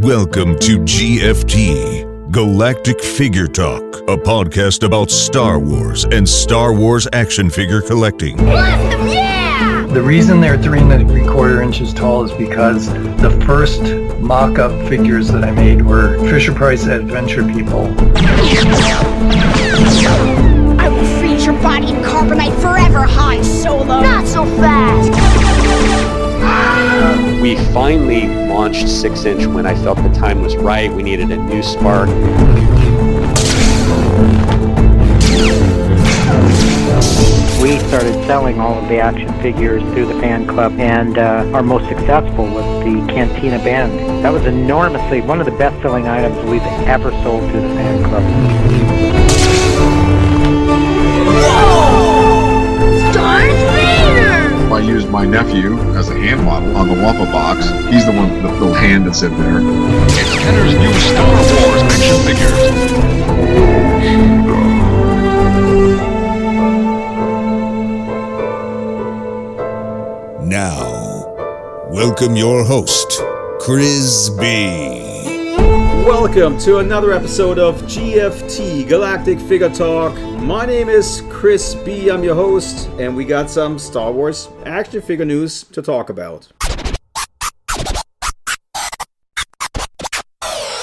Welcome to GFT, Galactic Figure Talk, a podcast about Star Wars and Star Wars action figure collecting. Awesome, yeah! The reason they're 3¼ inches tall is because the first mock-up figures that I made were Fisher-Price Adventure People. I will freeze your body in carbonite forever, Han Solo! Not so fast! We finally launched 6-inch when I felt the time was right. We needed a new spark. We started selling all of the action figures through the fan club, and our most successful was the Cantina Band. That was enormously one of the best-selling items we've ever sold through the fan club. Whoa! Darth Vader! I used my nephew as a hand model on the Wampa box. He's the one with the little hand that's in there. It's Kenner's new Star Wars action figures. Now, welcome your host, Chris B. Welcome to another episode of GFT, Galactic Figure Talk. My name is Chris B. I'm your host, and we got some Star Wars action figure news to talk about.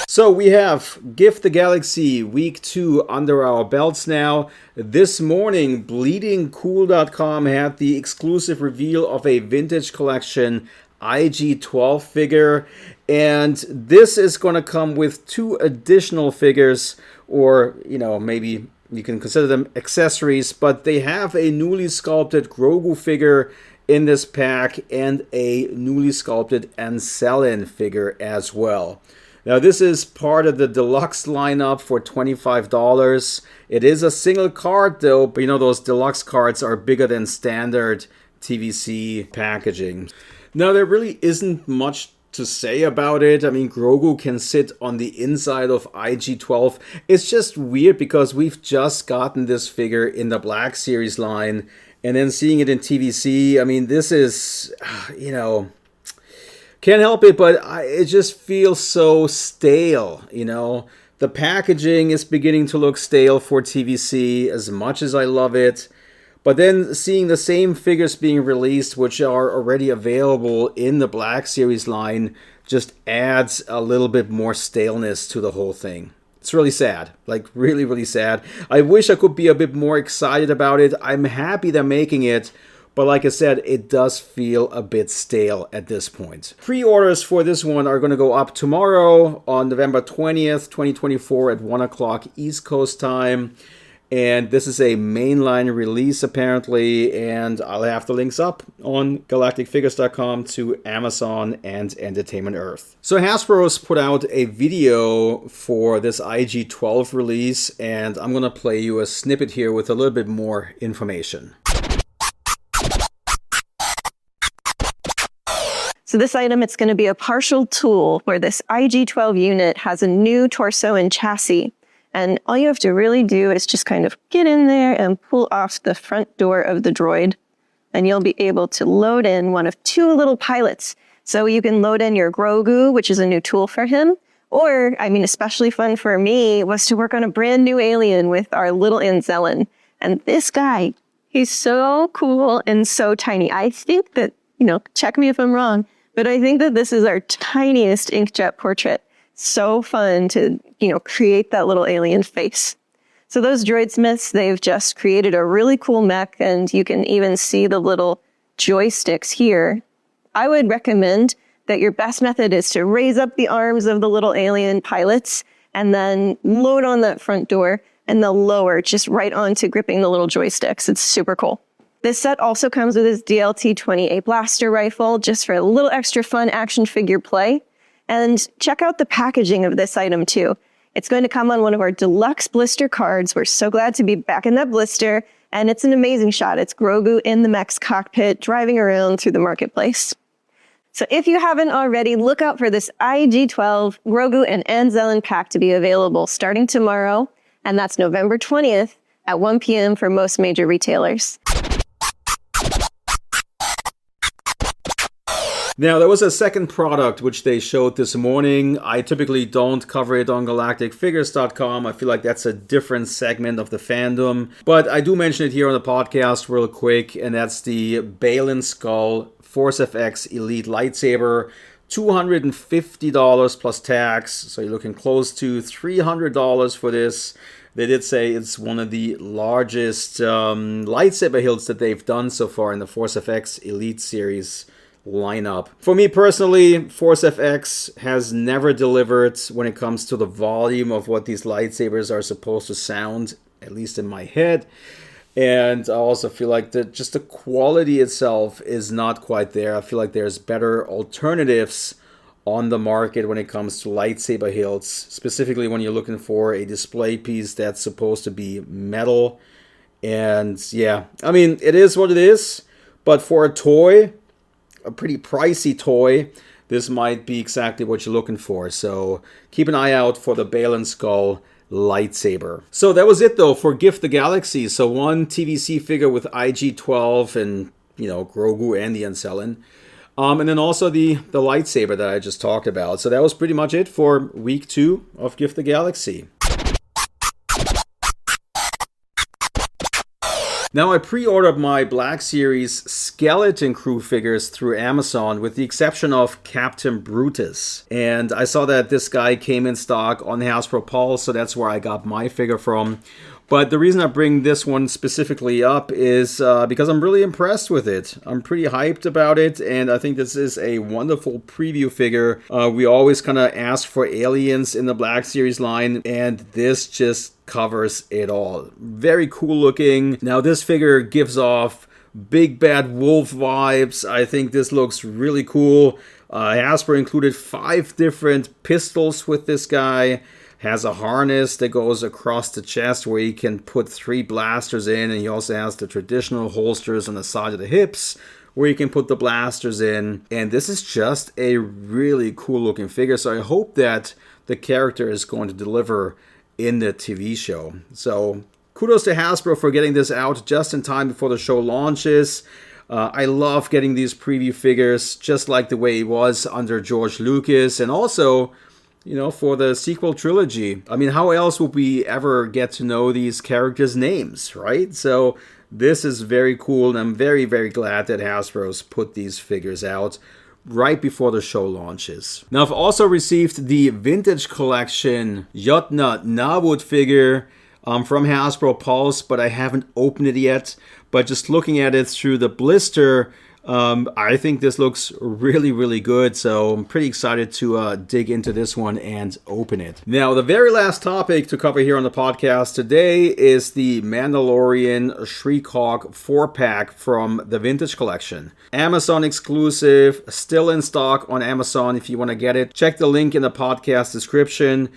So we have Gift the Galaxy Week 2 under our belts now. This morning, BleedingCool.com had the exclusive reveal of a vintage collection IG-12 figure, and this is going to come with 2 additional figures, or maybe you can consider them accessories, but they have a newly sculpted Grogu figure in this pack and a newly sculpted Anzelin figure as well. Now, this is part of the deluxe lineup for $25. It is a single card though, but those deluxe cards are bigger than standard TVC packaging. Now, there really isn't much to say about it. I mean, Grogu can sit on the inside of IG-12. It's just weird because we've just gotten this figure in the Black Series line, and then seeing it in TVC, I mean, this is, can't help it, but it just feels so stale, The packaging is beginning to look stale for TVC as much as I love it. But then seeing the same figures being released, which are already available in the Black Series line, just adds a little bit more staleness to the whole thing. It's really sad, like really, really sad. I wish I could be a bit more excited about it. I'm happy they're making it, but like I said, it does feel a bit stale at this point. Pre-orders for this one are going to go up tomorrow on November 20th, 2024 at 1 o'clock East Coast time. And this is a mainline release apparently, and I'll have the links up on galacticfigures.com to Amazon and Entertainment Earth. So Hasbro's put out a video for this IG-12 release, and I'm going to play you a snippet here with a little bit more information. So this item, it's going to be a partial tool where this IG-12 unit has a new torso and chassis. And all you have to really do is just kind of get in there and pull off the front door of the droid. And you'll be able to load in one of 2 little pilots. So you can load in your Grogu, which is a new tool for him. Or, especially fun for me was to work on a brand new alien with our little Anzelin. And this guy, he's so cool and so tiny. I think that, check me if I'm wrong, but I think that this is our tiniest inkjet portrait. So fun to, create that little alien face. So those droidsmiths, they've just created a really cool mech, and you can even see the little joysticks here. I would recommend that your best method is to raise up the arms of the little alien pilots and then load on that front door, and they'll lower just right onto gripping the little joysticks. It's super cool. This set also comes with this DLT-20A blaster rifle, just for a little extra fun action figure play. And check out the packaging of this item too. It's going to come on one of our deluxe blister cards. We're so glad to be back in that blister, and it's an amazing shot. It's Grogu in the mech's cockpit, driving around through the marketplace. So if you haven't already, look out for this IG-12 Grogu and Anzelin pack to be available starting tomorrow, and that's November 20th at 1 p.m. for most major retailers. Now, there was a second product which they showed this morning. I typically don't cover it on galacticfigures.com. I feel like that's a different segment of the fandom. But I do mention it here on the podcast real quick, and that's the Balin Skull Force FX Elite Lightsaber. $250 plus tax, so you're looking close to $300 for this. They did say it's one of the largest lightsaber hilts that they've done so far in the Force FX Elite series lineup. For me personally, Force FX has never delivered when it comes to the volume of what these lightsabers are supposed to sound, at least in my head. And I also feel like just the quality itself is not quite there. I feel like there's better alternatives on the market when it comes to lightsaber hilts, specifically when you're looking for a display piece that's supposed to be metal. And yeah, I mean, it is what it is, but for a toy, a pretty pricey toy, this might be exactly what you're looking for. So keep an eye out for the Balin Skull lightsaber. So that was it though for Gift the Galaxy. So one TVC figure with IG-12 and, you know, Grogu and the Ansellan. And then also the lightsaber that I just talked about. So that was pretty much it for week 2 of Gift the Galaxy. Now, I pre-ordered my Black Series Skeleton Crew figures through Amazon with the exception of Captain Brutus. And I saw that this guy came in stock on Hasbro Pulse, so that's where I got my figure from. But the reason I bring this one specifically up is because I'm really impressed with it. I'm pretty hyped about it, and I think this is a wonderful preview figure. We always kind of ask for aliens in the Black Series line, and this just covers it all. Very cool looking. Now, this figure gives off big bad wolf vibes. I think this looks really cool. Hasbro included 5 different pistols with this guy. Has a harness that goes across the chest where you can put 3 blasters in, and he also has the traditional holsters on the side of the hips where you can put the blasters in. And this is just a really cool looking figure, so I hope that the character is going to deliver in the TV show. So kudos to Hasbro for getting this out just in time before the show launches. I love getting these preview figures just like the way it was under George Lucas, and also, you know, for the sequel trilogy. I mean, how else would we ever get to know these characters' names, right? So this is very cool, and I'm very, very glad that Hasbro's put these figures out right before the show launches. Now, I've also received the Vintage Collection Yotna Nawut figure from Hasbro Pulse, but I haven't opened it yet. But just looking at it through the blister, I think this looks really, really good, so I'm pretty excited to dig into this one and open it. Now, the very last topic to cover here on the podcast today is the Mandalorian Shriek-Hawk 4-pack from the Vintage Collection. Amazon exclusive, still in stock on Amazon if you want to get it. Check the link in the podcast description.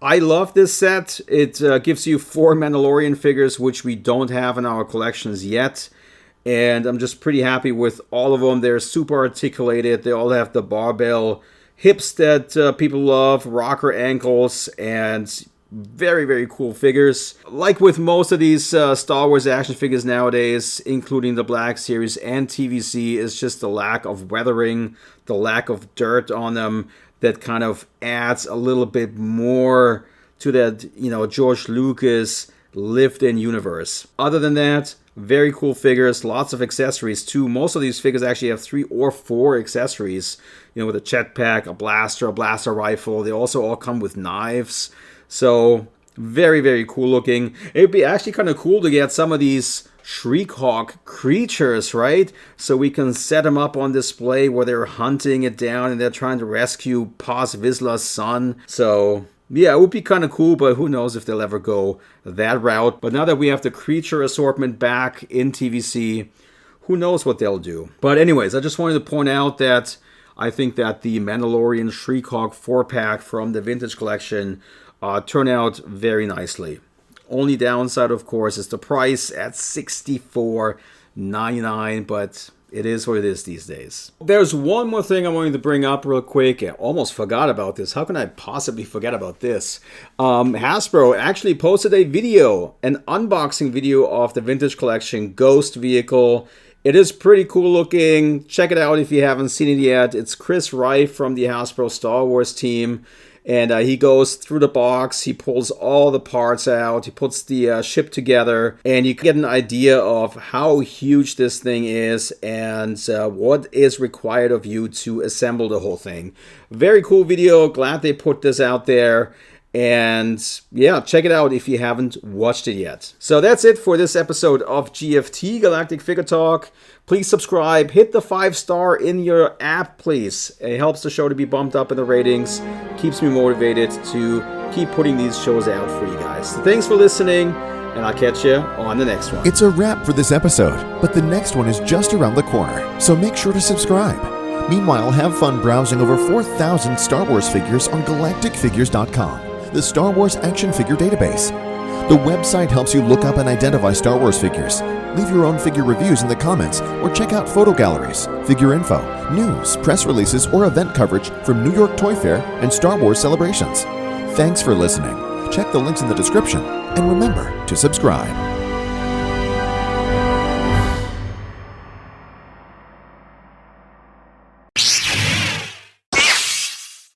I love this set. It gives you 4 Mandalorian figures, which we don't have in our collections yet. And I'm just pretty happy with all of them. They're super articulated. They all have the barbell hips that people love, rocker ankles, and very, very cool figures. Like with most of these Star Wars action figures nowadays, including the Black Series and TVC, it's just the lack of weathering, the lack of dirt on them that kind of adds a little bit more to that, you know, George Lucas lived-in universe. Other than that, very cool figures, lots of accessories too. Most of these figures actually have 3 or 4 accessories, you know, with a jetpack, a blaster rifle. They also all come with knives. So very, very cool looking. It'd be actually kind of cool to get some of these Shriek-Hawk creatures, right? So we can set them up on display where they're hunting it down and they're trying to rescue Paz Vizsla's son. So yeah, it would be kind of cool, but who knows if they'll ever go that route. But now that we have the creature assortment back in TVC, who knows what they'll do. But anyways, I just wanted to point out that I think that the Mandalorian Shriek-Hawk 4-pack from the Vintage Collection turned out very nicely. Only downside, of course, is the price at $64.99, but it is what it is these days. There's one more thing I wanted to bring up real quick. I almost forgot about this. How can I possibly forget about this? Hasbro actually posted a video, an unboxing video of the Vintage Collection Ghost vehicle It is pretty cool looking. Check it out if you haven't seen it yet. It's Chris Wright from the Hasbro Star Wars team. And he goes through the box, he pulls all the parts out, he puts the ship together, and you get an idea of how huge this thing is and what is required of you to assemble the whole thing. Very cool video. Glad they put this out there. And yeah, check it out if you haven't watched it yet. So that's it for this episode of GFT, Galactic Figure Talk. Please subscribe, hit the 5-star in your app, please. It helps the show to be bumped up in the ratings, keeps me motivated to keep putting these shows out for you guys. So thanks for listening, and I'll catch you on the next one. It's a wrap for this episode, but the next one is just around the corner, so make sure to subscribe. Meanwhile, have fun browsing over 4,000 Star Wars figures on galacticfigures.com. The Star Wars action figure database. The website helps you look up and identify Star Wars figures. Leave your own figure reviews in the comments or check out photo galleries, figure info, news, press releases, or event coverage from New York Toy Fair and Star Wars celebrations. Thanks for listening. Check the links in the description and remember to subscribe.